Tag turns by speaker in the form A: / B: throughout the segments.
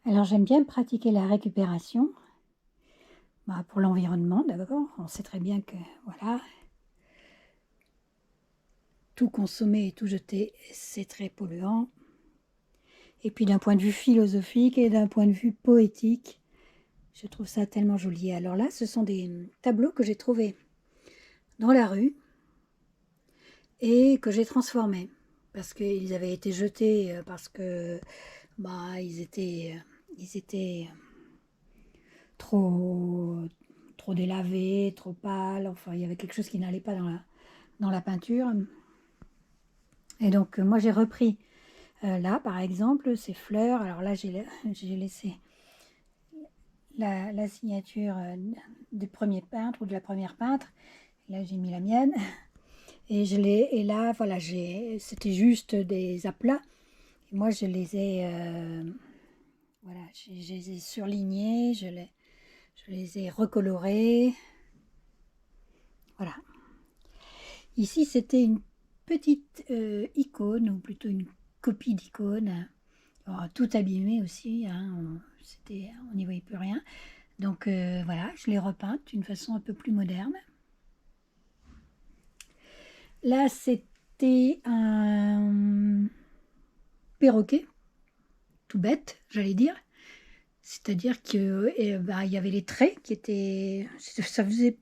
A: Alors j'aime bien pratiquer la récupération, pour l'environnement d'abord. On sait très bien que voilà, tout consommer et tout jeter, c'est très polluant. Et puis d'un point de vue philosophique et d'un point de vue poétique, je trouve ça tellement joli. Alors là, ce sont des tableaux que j'ai trouvés dans la rue et que j'ai transformés parce qu'ils avaient été jetés parce que ils étaient trop trop délavés, trop pâles. Enfin, il y avait quelque chose qui n'allait pas dans la peinture. Et donc moi j'ai repris là par exemple ces fleurs. Alors là j'ai laissé la signature du premier peintre ou de la première peintre. Là j'ai mis la mienne. Et là, voilà, c'était juste des aplats. Et moi, je les ai, voilà, je les ai surlignés, je les ai recolorés. Voilà. Ici, c'était une petite icône, ou plutôt une copie d'icône, tout abîmé aussi, hein, on n'y voyait plus rien. Donc voilà, je l'ai repeinte d'une façon un peu plus moderne. Là, c'était un perroquet, tout bête, j'allais dire. C'est-à-dire que il y avait les traits qui étaient.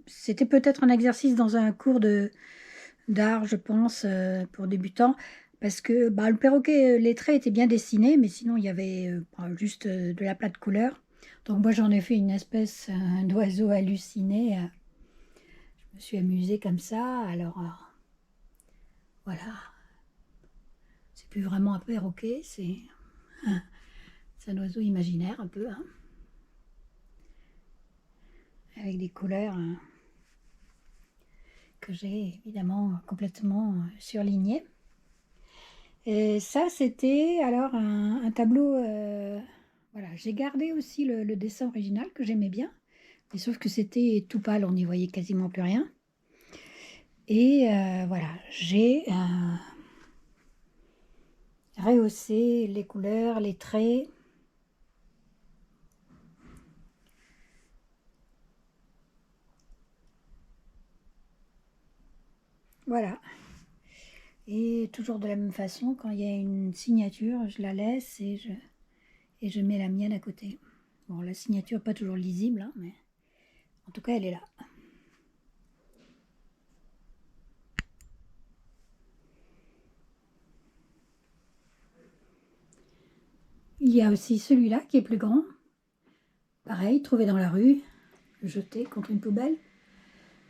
A: C'était peut-être un exercice dans un cours d'art, je pense, pour débutants, parce que le perroquet, les traits étaient bien dessinés, mais sinon il y avait juste de la plate couleur. Donc moi j'en ai fait une espèce d'oiseau halluciné. Je me suis amusée comme ça. Alors voilà, c'est plus vraiment un perroquet, c'est un oiseau imaginaire un peu, hein, avec des couleurs que j'ai évidemment complètement surlignées. Et ça, c'était alors un tableau. Voilà, j'ai gardé aussi le dessin original que j'aimais bien, mais sauf que c'était tout pâle, on n'y voyait quasiment plus rien. Et voilà, j'ai rehaussé les couleurs, les traits. Voilà. Et toujours de la même façon, quand il y a une signature, je la laisse et je mets la mienne à côté. Bon, la signature pas toujours lisible, hein, mais en tout cas, elle est là. Il y a aussi celui-là qui est plus grand. Pareil, trouvé dans la rue, jeté contre une poubelle.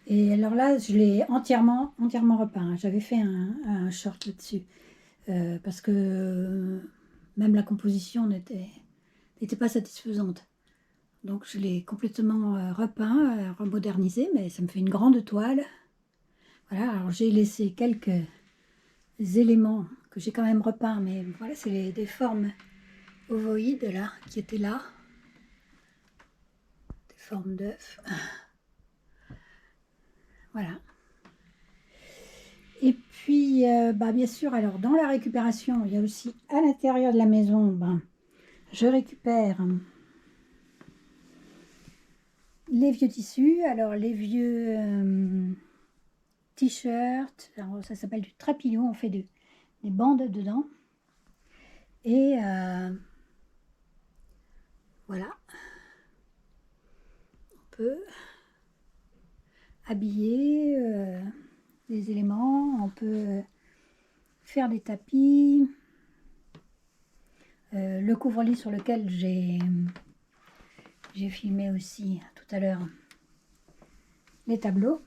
A: Et alors là, je l'ai entièrement repeint. J'avais fait un short là-dessus. Parce que même la composition n'était pas satisfaisante. Donc je l'ai complètement repeint, remodernisé, mais ça me fait une grande toile. Voilà, alors j'ai laissé quelques éléments que j'ai quand même repeints, mais voilà, c'est des formes ovoïdes là, qui étaient là. Des formes d'œufs. Voilà. Et puis, bien sûr, alors dans la récupération, il y a aussi à l'intérieur de la maison, je récupère les vieux tissus. Alors, les vieux t-shirts, ça s'appelle du trapillon, on fait des bandes dedans. Et voilà, on peut habiller des éléments, on peut faire des tapis. Le couvre-lit sur lequel j'ai filmé aussi tout à l'heure les tableaux.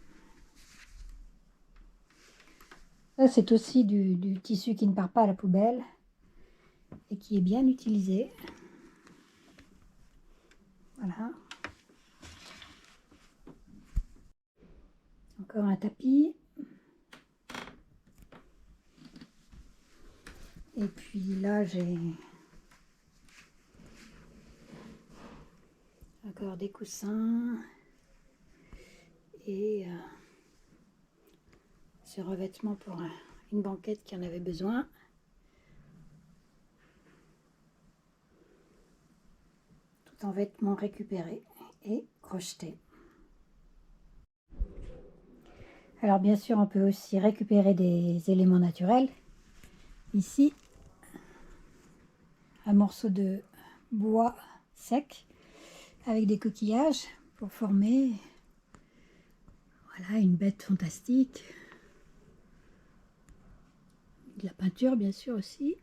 A: Ça, c'est aussi du tissu qui ne part pas à la poubelle et qui est bien utilisé. Voilà. Encore un tapis. Et puis là, j'ai encore des coussins et ce revêtement pour une banquette qui en avait besoin. en vêtements récupérés et crochetés. Alors bien sûr, on peut aussi récupérer des éléments naturels. Ici, un morceau de bois sec avec des coquillages pour former, voilà, une bête fantastique. De la peinture bien sûr aussi.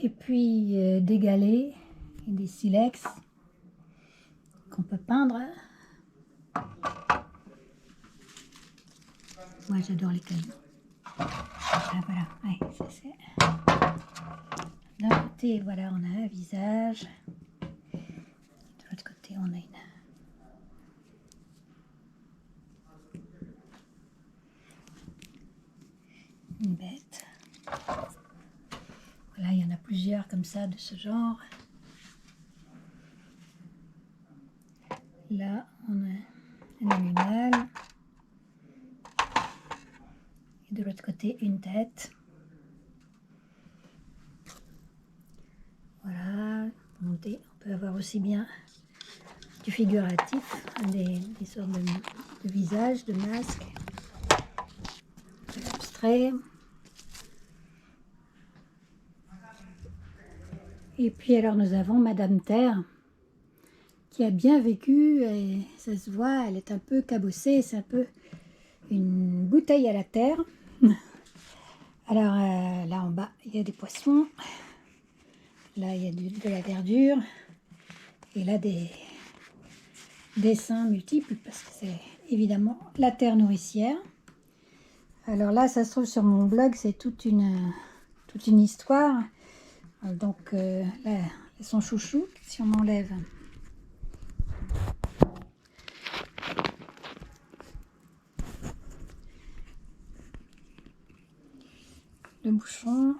A: Et puis des galets et des silex qu'on peut peindre. Moi j'adore les cailloux. Ah voilà, ouais, ça c'est. D'un côté, voilà, on a un visage. De l'autre côté, on a une bête. Voilà, il y en a plusieurs comme ça de ce genre. Là, on a un animal. Et de l'autre côté, une tête. Voilà, on peut avoir aussi bien du figuratif, des sortes de visages, de masques, de l'abstrait. Et puis alors nous avons Madame Terre qui a bien vécu et ça se voit, elle est un peu cabossée, c'est un peu une bouteille à la terre. Alors là en bas il y a des poissons, là il y a de la verdure et là des dessins multiples parce que c'est évidemment la terre nourricière. Alors là ça se trouve sur mon blog, c'est toute une histoire. Donc là son chouchou, si on enlève le bouchon,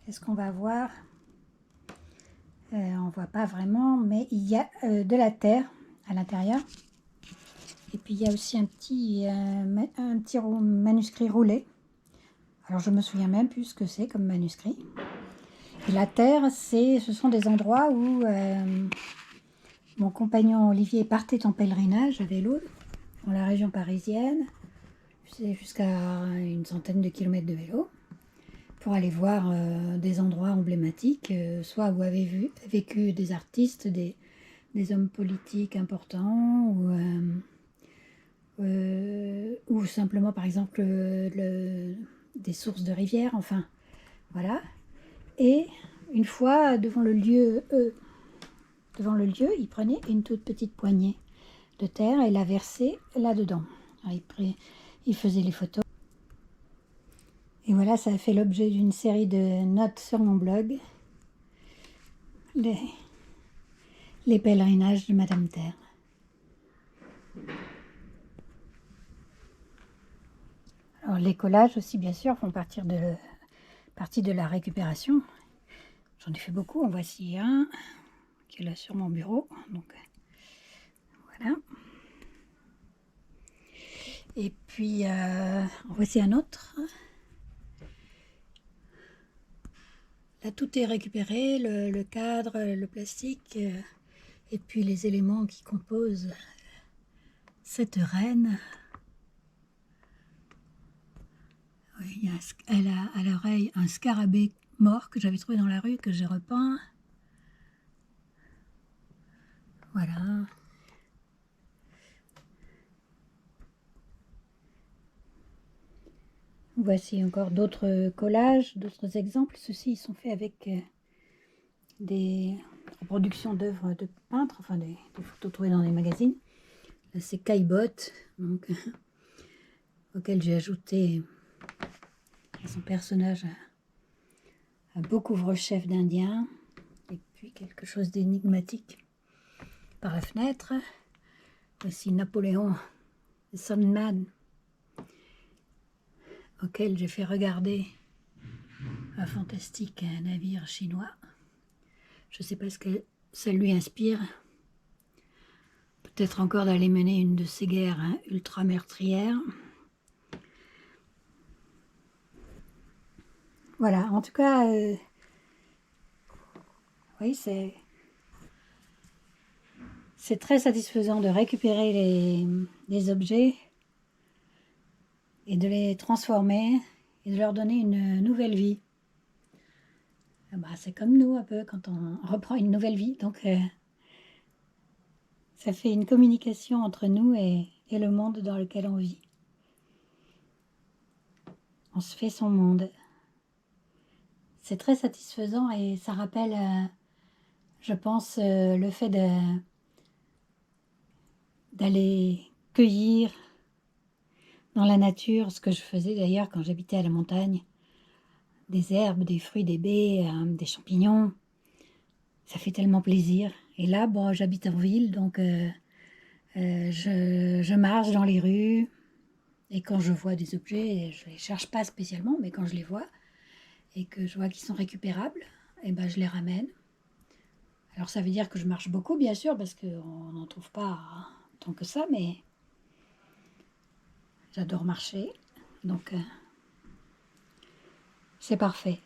A: qu'est-ce qu'on va voir? On voit pas vraiment, mais il y a de la terre à l'intérieur. Et puis il y a aussi un petit manuscrit roulé. Alors je me souviens même plus ce que c'est comme manuscrit. Et la terre, ce sont des endroits où mon compagnon Olivier partait en pèlerinage à vélo dans la région parisienne. C'est jusqu'à une centaine de kilomètres de vélo, pour aller voir des endroits emblématiques, soit où avaient vécu des artistes, des hommes politiques importants, ou simplement par exemple des sources de rivières, enfin voilà. Et une fois devant le lieu, il prenait une toute petite poignée de terre et la versait là-dedans. Il faisait les photos. Et voilà, ça a fait l'objet d'une série de notes sur mon blog. Les pèlerinages de Madame Terre. Alors les collages aussi, bien sûr, font partie de la récupération. J'en ai fait beaucoup. En voici un qui est là sur mon bureau. Donc voilà. Et puis en voici un autre. Là, tout est récupéré, le cadre, le plastique, et puis les éléments qui composent cette reine. Oui, elle a à l'oreille un scarabée mort que j'avais trouvé dans la rue, que j'ai repeint. Voilà. Voici encore d'autres collages, d'autres exemples. Ceux-ci sont faits avec des reproductions d'œuvres de peintres, enfin des photos trouvées dans des magazines. Là, c'est Caillebotte, donc auquel j'ai ajouté son personnage un beau couvre-chef d'Indien, et puis quelque chose d'énigmatique par la fenêtre. Voici Napoléon, le Sunman, auquel j'ai fait regarder un fantastique navire chinois. Je ne sais pas ce que ça lui inspire. Peut-être encore d'aller mener une de ces guerres ultra meurtrières. Voilà, en tout cas, oui, c'est très satisfaisant de récupérer les objets et de les transformer et de leur donner une nouvelle vie. Bah, c'est comme nous un peu quand on reprend une nouvelle vie, donc ça fait une communication entre nous et le monde dans lequel on vit. On se fait son monde. C'est très satisfaisant et ça rappelle, je pense, le fait d'aller cueillir dans la nature, ce que je faisais d'ailleurs quand j'habitais à la montagne, des herbes, des fruits, des baies, des champignons. Ça fait tellement plaisir. Et là, bon, j'habite en ville, donc je marche dans les rues. Et quand je vois des objets, je ne les cherche pas spécialement, mais quand je les vois et que je vois qu'ils sont récupérables, eh ben, je les ramène. Alors ça veut dire que je marche beaucoup, bien sûr, parce qu'on n'en trouve pas tant que ça, mais j'adore marcher. Donc c'est parfait.